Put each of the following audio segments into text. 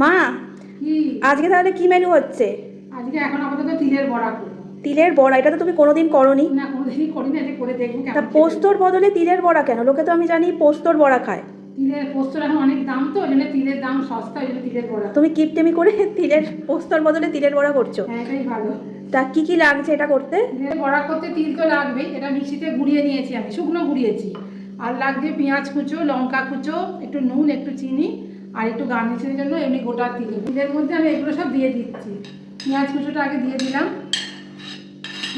মা, কি আজকে তাহলে কি মেনু হচ্ছে? আজকে এখন আপাতত তিলের বড়া করবো। তিলের বড়া? এটা তো তুমি কোনোদিন করনি। না, কোনোদিনই করি না, এটা করে দেখবো তা কেমন খেতে। পোস্তর বদলে তিলের বড়া কেন? লোকে তো আমি জানি পোস্তর বড়া খায়। তিলের পোস্তর এখন অনেক দাম, তো ওই জন্য তিলের দাম সস্তা, ওই জন্য তিলের বড়া। তুমি কিপটেমি করে তিলের পোস্তর বদলে তিলের বড়া করছো। হ্যাঁ, এটাই ভালো। তা কি কি লাগছে এটা করতে? তিলের বড়া করতে তিল তো লাগবেই, এটা মিক্সিতে গুঁড়িয়ে নিয়েছি, আমি শুকনো গুঁড়িয়েছি। আর লাগবে পেঁয়াজ কুচো, লঙ্কা কুচো, একটু নুন, একটু চিনি, আর একটু গার্নিশের জন্য এমনি গোটা তিল। তিলের মধ্যে আমি এগুলো সব দিয়ে দিচ্ছি। পেঁয়াজ কুচোটা আগে দিয়ে দিলাম,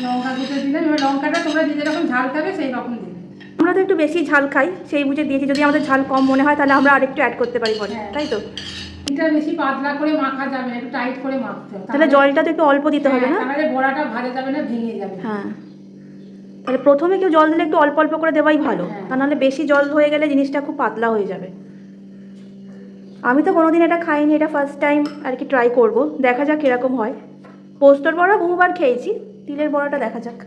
লঙ্কা কুচো দিলাম। এবার লঙ্কাটা তোমরা যে যেরকম ঝাল খাবে সেই রকম দেবে। আমরা তো একটু বেশি ঝাল খাই, সেই বুঝে দিয়েছি। যদি আমাদের ঝাল কম মনে হয় তাহলে আমরা আরেকটু অ্যাড করতে পারি পরে, হ্যাঁ। তাই তো? এটা বেশি পাতলা করে মাখা যাবে না, একটু টাইট করে মাখতে হবে। তাহলে জলটা তো একটু অল্প দিতে হবে না? তাহলে বড়াটা ভাজা যাবে না, ভেঙে যাবে। হ্যাঁ, তাহলে প্রথমে কেউ জল দিলে একটু অল্প অল্প করে দেওয়াই ভালো। হ্যাঁ। তা নাহলে বেশি জল হয়ে গেলে জিনিসটা খুব পাতলা হয়ে যাবে। আমি তো কোনোদিন এটা খাইনি, এটা ফার্স্ট টাইম আর কি ট্রাই করব, দেখা যাক কীরকম হয়। পোস্তর বড়া বহুবার খেয়েছি, তিলের বড়াটা দেখা যাক।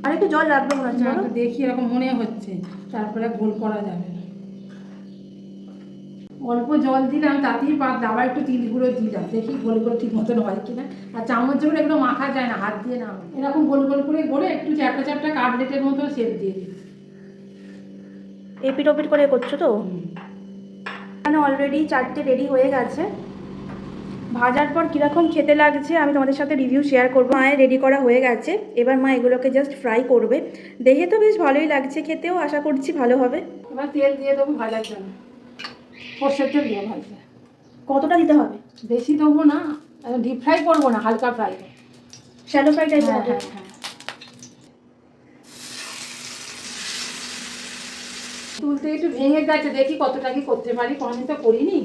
আর একটু জল লাগবে মনে হচ্ছে, বলো? দেখি, এরকম মনে হচ্ছে, তারপরে গোল করা যাবে না। অল্প জল দিলাম, তাতেই পাতলা। আবার একটু তিল গুঁড়ো দিলাম, দেখি গোল গোল ঠিক মতন হয় কিনা। আর চামচ করে এগুলো মাখা যায় না, হাত দিয়ে না। এরকম গোল গোল করে গড়ে একটু চ্যাপটা চ্যাপটা কাটলেটের মতো শেপ দিয়ে দিই। এপিট ওপিট করে করছো তো? এখানে অলরেডি 4টে রেডি হয়ে গেছে। ভাজার পর কীরকম খেতে লাগছে আমি তোমাদের সাথে রিভিউ শেয়ার করবো। মায়ের রেডি করা হয়ে গেছে, এবার মা এগুলোকে জাস্ট ফ্রাই করবে। দেখে তো বেশ ভালোই লাগছে, খেতেও আশা করছি ভালো হবে। এবার তেল দিয়ে দেবো ভাজার জন্য, সর্ষের তেল দিয়ে ভাজতে। কতটা দিতে হবে? বেশি দেবো না, ডিপ ফ্রাই করবো না, হালকা ফ্রাই। শ্যালো ফ্রাই টাইপের হ্যাঁ হবে। হ্যাঁ হ্যাঁ। তুলতে একটু ভেঙে গেছে, দেখি কতটা কি করতে পারি, কোনোদিন তো করিনি।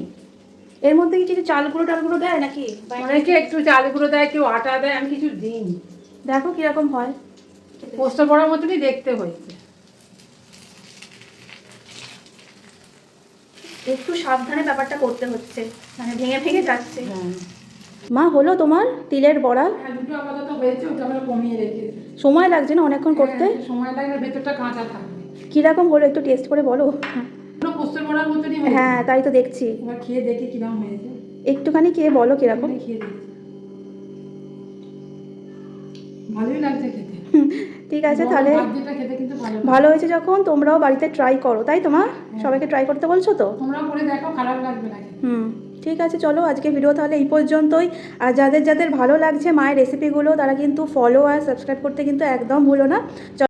এর মধ্যে কি কিছু চাল গুঁড়ো টাল গুঁড়ো দেয় নাকি? অনেকে একটু চাল গুঁড়ো দেয়, কেউ আটা দেয়, আমি কিছু দিইনি। দেখো কিরকম হয়। পোস্ত বড়ার মতনই দেখতে হয়েছে। একটু সাবধানে ব্যাপারটা করতে হচ্ছে, মানে ভেঙে ভেঙে যাচ্ছে। হ্যাঁ মা, হলো তোমার তিলের বড়া? হ্যাঁ, দুটো আপাতত হয়েছে, ওটা আমরা কমিয়ে রেখেছি। সময় লাগছে না অনেকক্ষণ করতে? হ্যাঁ, সময় লাগে, ভেতরটা কাঁচা থাকবে। কীরকম হলো একটু টেস্ট করে বলো। পুরো পোস্তের বড়ার মতনই হয়েছে। হ্যাঁ, তাই তো দেখছি। এবার খেয়ে দেখি কিরকম হয়েছে। একটুখানি খেয়ে বলো কিরকম। খেয়ে দেখি, ভালোই লাগছে খেতে। ঠিক আছে তাহলে। ভাত যেটা খেতে কিন্তু ভালো ভালো হয়েছে যখন, তোমরাও বাড়িতে ট্রাই করো, তাই তো মা? সবাইকে ট্রাই করতে বলছো তো? তোমরাও করে দেখো, খারাপ লাগবে না। ঠিক আছে, চলো আজকে ভিডিও তাহলে এই পর্যন্তই। আর যাদের যাদের ভালো লাগছে মায়ের রেসিপিগুলো, তারা কিন্তু ফলো আর সাবস্ক্রাইব করতে কিন্তু একদম ভুলো না।